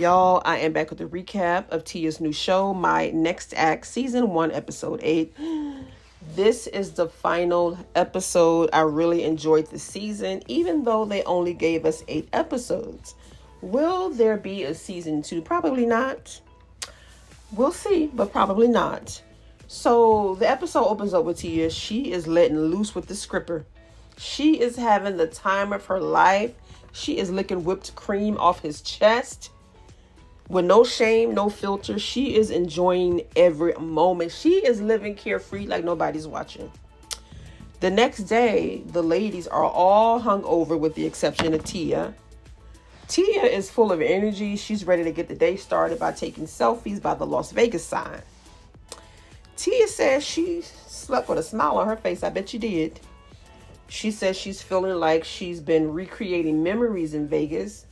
Y'all, I am back with a recap of Tia's new show, My Next Act, Season 1, Episode 8. This is the final episode. I really enjoyed the season, even though they only gave us 8 episodes. Will there be a Season 2? Probably not. We'll see, but probably not. So the episode opens up with Tia. She is letting loose with the scripper. She is having the time of her life. She is licking whipped cream off his chest with no shame, no filter. She is enjoying every moment. She is living carefree like nobody's watching. The next day, the ladies are all hungover with the exception of Tia. Tia is full of energy. She's ready to get the day started by taking selfies by the Las Vegas sign. Tia says she slept with a smile on her face. I bet you did. She says she's feeling like she's been recreating memories in Vegas.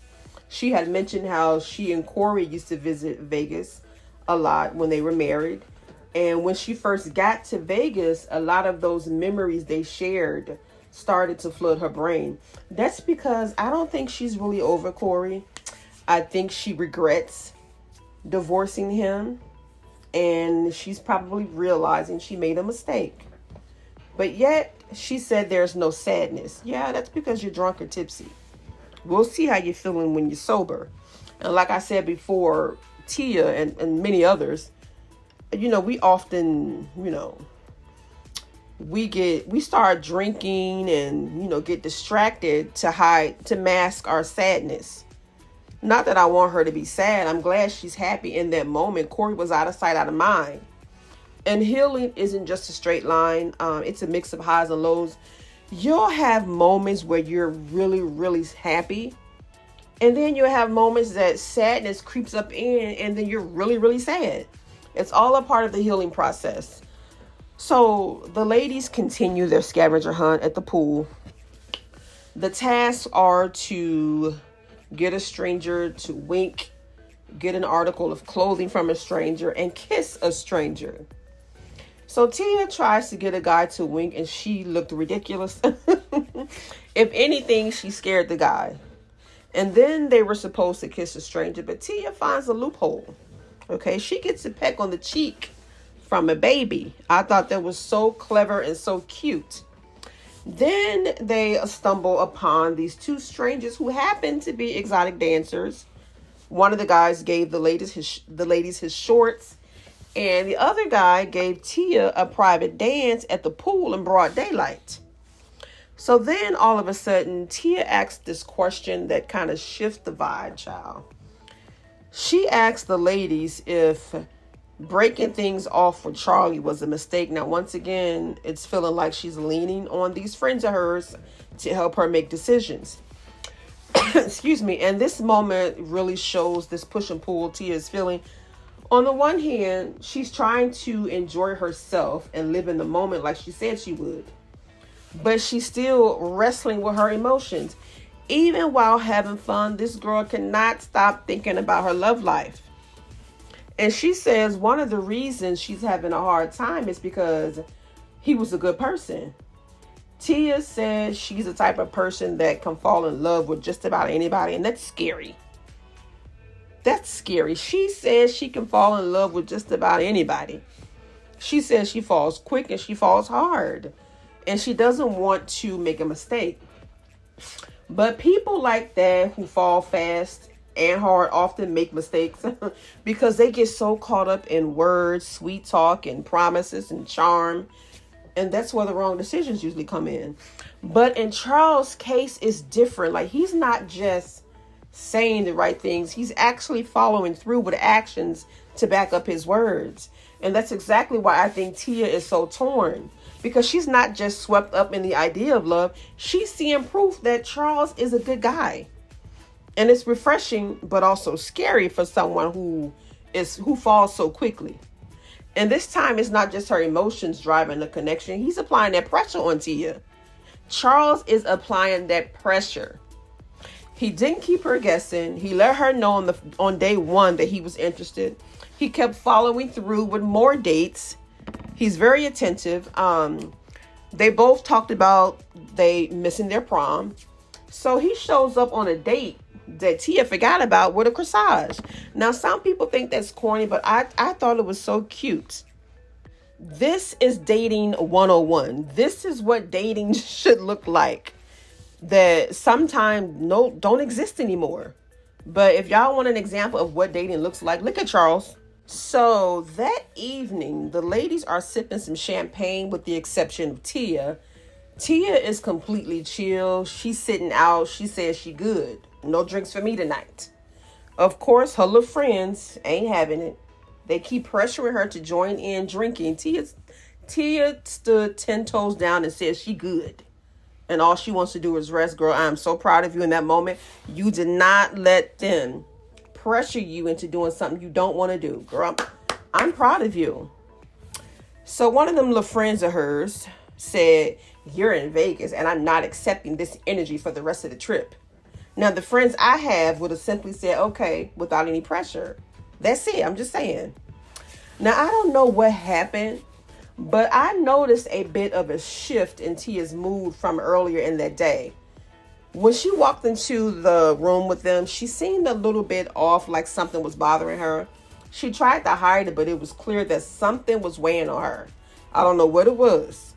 She had mentioned how she and Cory used to visit Vegas a lot when they were married. And when she first got to Vegas, a lot of those memories they shared started to flood her brain. That's because I don't think she's really over Cory. I think she regrets divorcing him. And she's probably realizing she made a mistake. But yet, she said there's no sadness. Yeah, that's because you're drunk or tipsy. We'll see how you're feeling when you're sober. And like I said before, Tia and many others, we often, we start drinking and, get distracted to mask our sadness. Not that I want her to be sad. I'm glad she's happy in that moment. Cory was out of sight, out of mind. And healing isn't just a straight line. It's a mix of highs and lows. You'll have moments where you're really, really happy. And then you'll have moments that sadness creeps up in and then you're really, really sad. It's all a part of the healing process. So the ladies continue their scavenger hunt at the pool. The tasks are to get a stranger to wink, get an article of clothing from a stranger, and kiss a stranger. So Tia tries to get a guy to wink and she looked ridiculous. If anything, she scared the guy. And then they were supposed to kiss a stranger, but Tia finds a loophole. Okay, she gets a peck on the cheek from a baby. I thought that was so clever and so cute. Then they stumble upon these 2 strangers who happen to be exotic dancers. One of the guys gave the ladies his shorts. And the other guy gave Tia a private dance at the pool in broad daylight. So then all of a sudden, Tia asked this question that kind of shifts the vibe, child. She asked the ladies if breaking things off with Charlie was a mistake. Now, once again, it's feeling like she's leaning on these friends of hers to help her make decisions. Excuse me. And this moment really shows this push and pull Tia is feeling. On the one hand, she's trying to enjoy herself and live in the moment like she said she would. But she's still wrestling with her emotions. Even while having fun, this girl cannot stop thinking about her love life. And she says one of the reasons she's having a hard time is because he was a good person. Tia says she's the type of person that can fall in love with just about anybody, and that's scary. That's scary. She says she can fall in love with just about anybody. She says she falls quick and she falls hard. And she doesn't want to make a mistake. But people like that who fall fast and hard often make mistakes because they get so caught up in words, sweet talk, and promises and charm. And that's where the wrong decisions usually come in. But in Charles' case, it's different. Like, he's not just saying the right things. He's actually following through with actions to back up his words. And that's exactly why I think Tia is so torn. Because she's not just swept up in the idea of love. She's seeing proof that Charles is a good guy. And it's refreshing, but also scary for someone who falls so quickly. And this time, it's not just her emotions driving the connection. He's applying that pressure on Tia. Charles is applying that pressure. He didn't keep her guessing. He let her know on day 1 that he was interested. He kept following through with more dates. He's very attentive. They both talked about they missing their prom. So he shows up on a date that Tia forgot about with a corsage. Now, some people think that's corny, but I thought it was so cute. This is dating 101. This is what dating should look like. That sometimes don't exist anymore. But if y'all want an example of what dating looks like, look at Charles. So that evening, the ladies are sipping some champagne with the exception of Tia. Tia is completely chill. She's sitting out. She says she good. No drinks for me tonight. Of course, her little friends ain't having it. They keep pressuring her to join in drinking. Tia stood 10 toes down and said she good. And all she wants to do is rest. Girl, I am so proud of you in that moment. You did not let them pressure you into doing something you don't want to do. Girl, I'm proud of you. So one of them little friends of hers said, you're in Vegas and I'm not accepting this energy for the rest of the trip. Now, the friends I have would have simply said, okay, without any pressure. That's it. I'm just saying. Now, I don't know what happened, but I noticed a bit of a shift in Tia's mood from earlier in that day. When she walked into the room with them, she seemed a little bit off, like something was bothering her. She tried to hide it, but it was clear that something was weighing on her. I don't know what it was.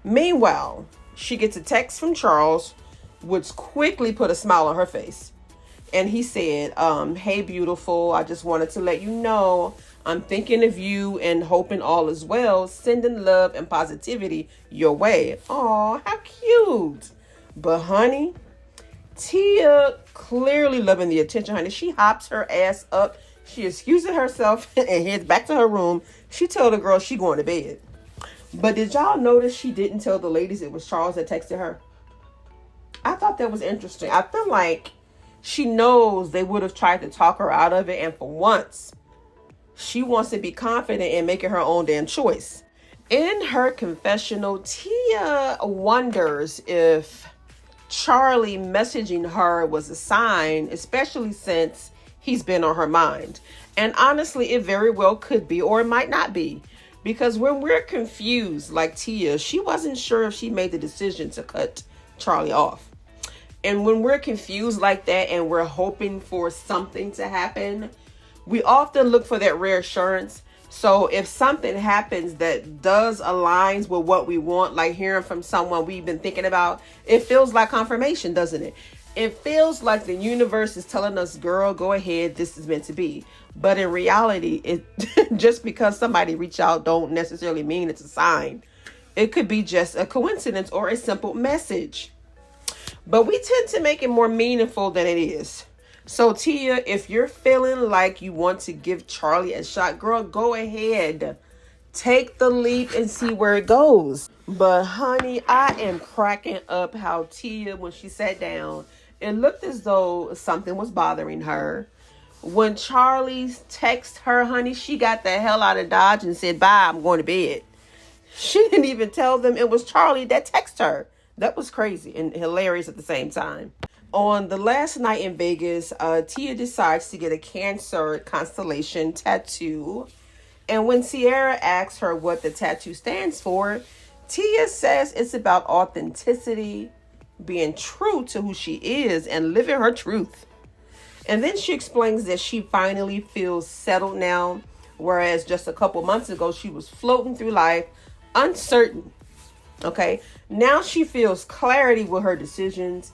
Meanwhile, she gets a text from Charles, which quickly put a smile on her face. And he said, hey, beautiful, I just wanted to let you know I'm thinking of you and hoping all is well. Sending love and positivity your way. Aw, how cute. But honey, Tia clearly loving the attention, honey. She hops her ass up. She excuses herself and heads back to her room. She told the girl she going to bed. But did y'all notice she didn't tell the ladies it was Charles that texted her? I thought that was interesting. I feel like she knows they would have tried to talk her out of it. And for once, she wants to be confident in making her own damn choice. In her confessional, Tia wonders if Charlie messaging her was a sign, especially since he's been on her mind. And honestly, it very well could be, or it might not be. Because when we're confused, like Tia, she wasn't sure if she made the decision to cut Charlie off. And when we're confused like that and we're hoping for something to happen, we often look for that reassurance. So if something happens that does aligns with what we want, like hearing from someone we've been thinking about, it feels like confirmation, doesn't it? It feels like the universe is telling us, girl, go ahead, this is meant to be. But in reality, it just because somebody reach out don't necessarily mean it's a sign. It could be just a coincidence or a simple message. But we tend to make it more meaningful than it is. So Tia, if you're feeling like you want to give Charlie a shot, girl, go ahead. Take the leap and see where it goes. But honey, I am cracking up how Tia, when she sat down, it looked as though something was bothering her. When Charlie texted her, honey, she got the hell out of Dodge and said, bye, I'm going to bed. She didn't even tell them it was Charlie that texted her. That was crazy and hilarious at the same time. On the last night in Vegas, Tia decides to get a Cancer constellation tattoo. And when Sierra asks her what the tattoo stands for, Tia says it's about authenticity, being true to who she is, and living her truth. And then she explains that she finally feels settled now, whereas just a couple months ago, she was floating through life, uncertain. Okay, now she feels clarity with her decisions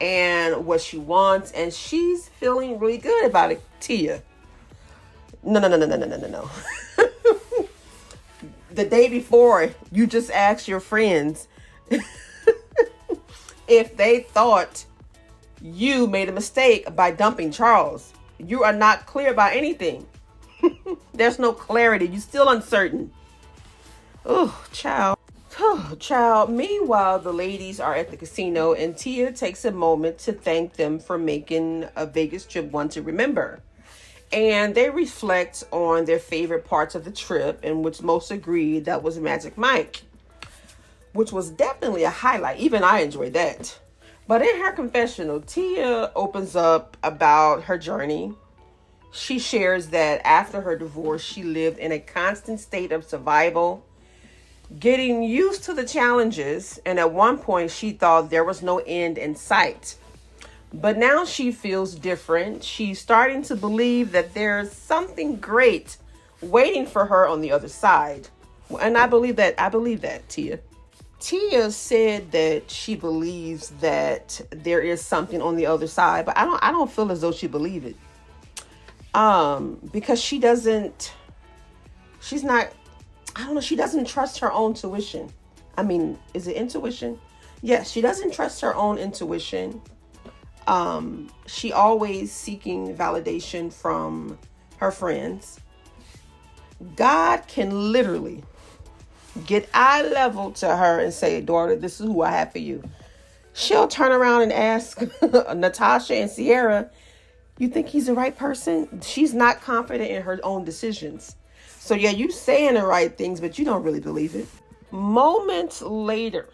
and what she wants, and she's feeling really good about it. Tia, no. The day before, you just asked your friends if they thought you made a mistake by dumping Charles. You are not clear about anything. There's no clarity. You're still uncertain. Oh, child. Child. Meanwhile, the ladies are at the casino and Tia takes a moment to thank them for making a Vegas trip one to remember. And they reflect on their favorite parts of the trip, in which most agreed that was Magic Mike, which was definitely a highlight. Even I enjoyed that. But in her confessional, Tia opens up about her journey. She shares that after her divorce, she lived in a constant state of survival, getting used to the challenges, and at one point she thought there was no end in sight. But now she feels different. She's starting to believe that there's something great waiting for her on the other side. And I believe that, Tia. Tia said that she believes that there is something on the other side, but I don't feel as though she believes it. Because she doesn't trust her own intuition. I mean, is it intuition? Yes, she doesn't trust her own intuition. She always seeking validation from her friends. God can literally get eye level to her and say, daughter, this is who I have for you. She'll turn around and ask Natasha and Sierra, you think he's the right person? She's not confident in her own decisions. So yeah, you saying the right things, but you don't really believe it. Moments later,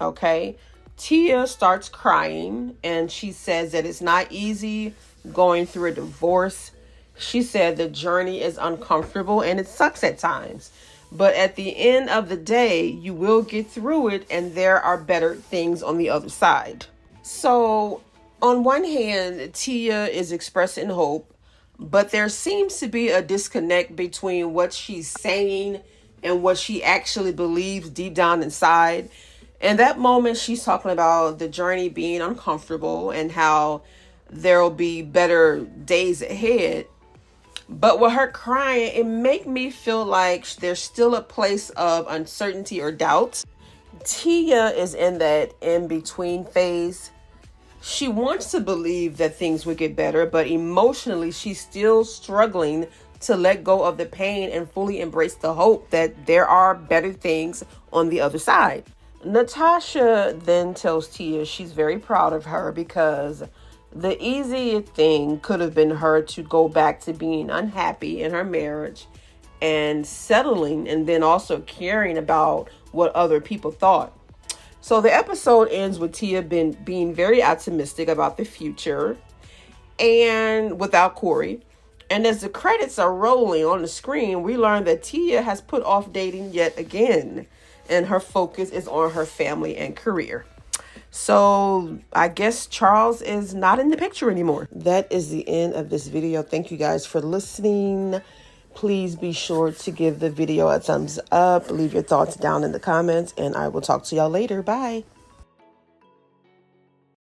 okay, Tia starts crying and she says that it's not easy going through a divorce. She said the journey is uncomfortable and it sucks at times. But at the end of the day, you will get through it and there are better things on the other side. So on one hand, Tia is expressing hope, but there seems to be a disconnect between what she's saying and what she actually believes deep down inside. In that moment, she's talking about the journey being uncomfortable and how there'll be better days ahead. But with her crying, it make me feel like there's still a place of uncertainty or doubt. Tia is in that in-between phase. She wants to believe that things will get better, but emotionally, she's still struggling to let go of the pain and fully embrace the hope that there are better things on the other side. Natasha then tells Tia she's very proud of her because the easy thing could have been her to go back to being unhappy in her marriage and settling and then also caring about what other people thought. So the episode ends with Tia being very optimistic about the future and without Cory. And as the credits are rolling on the screen, we learn that Tia has put off dating yet again. And her focus is on her family and career. So I guess Charles is not in the picture anymore. That is the end of this video. Thank you guys for listening. Please be sure to give the video a thumbs up. Leave your thoughts down in the comments. And I will talk to y'all later. Bye.